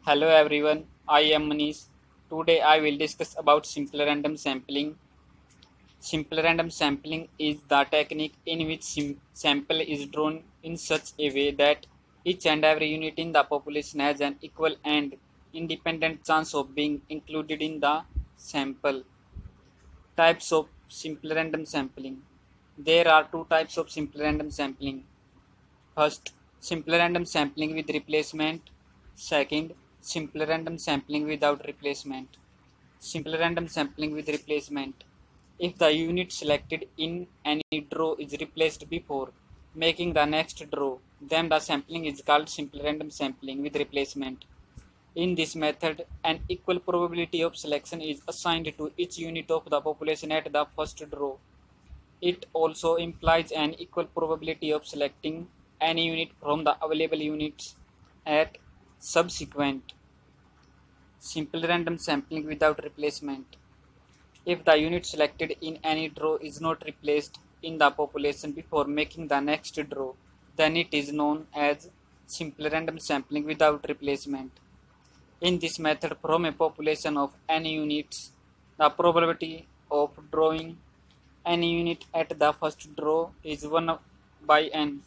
Hello everyone, I am Manish. Today I will discuss about simple random sampling. Simple random sampling is the technique in which sample is drawn in such a way that each and every unit in the population has an equal and independent chance of being included in the sample. Types of simple random sampling. There are two types of simple random sampling. First, simple random sampling with replacement. Second, simple random sampling without replacement. Simple random sampling with replacement. If the unit selected in any draw is replaced before making the next draw, then the sampling is called simple random sampling with replacement. In this method, an equal probability of selection is assigned to each unit of the population at the first draw. It also implies an equal probability of selecting any unit from the available units at subsequent. Simple random sampling without replacement. If the unit selected in any draw is not replaced in the population before making the next draw, then it is known as simple random sampling without replacement. In this method, from a population of any units, the probability of drawing any unit at the first draw is 1 by n.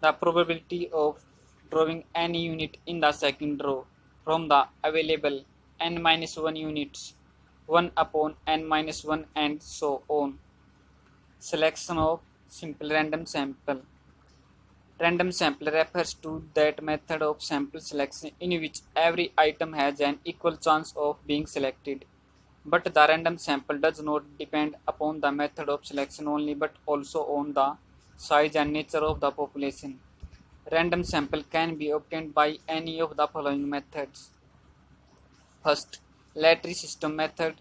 The probability of drawing any unit in the second draw from the available n minus 1 units 1 upon n minus 1 and so on. Selection of simple random sample. Random sample refers to that method of sample selection in which every item has an equal chance of being selected. But the random sample does not depend upon the method of selection only but also on the size and nature of the population. Random sample can be obtained by any of the following methods. First, lottery system method.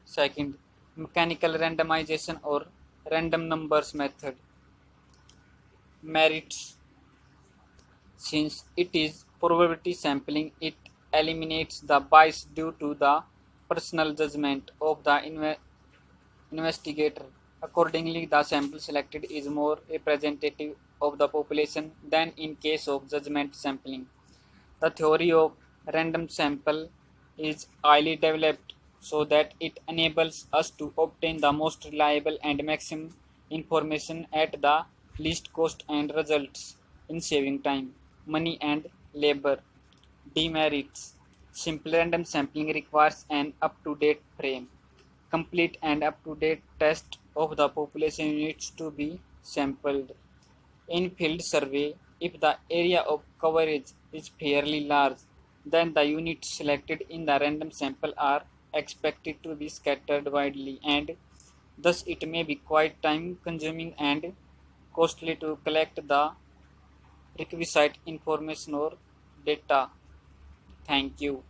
Second, mechanical randomization or random numbers method. Merits. Since it is probability sampling, it eliminates the bias due to the personal judgment of the investigator. Accordingly, the sample selected is more representative of the population than in case of judgment sampling. The theory of random sample is highly developed so that it enables us to obtain the most reliable and maximum information at the least cost and results in saving time, money and labor. Demerits. Simple random sampling requires an up-to-date frame. Complete and up-to-date test of the population units to be sampled. In field survey, if the area of coverage is fairly large, then the units selected in the random sample are expected to be scattered widely, and thus it may be quite time consuming and costly to collect the requisite information or data. Thank you.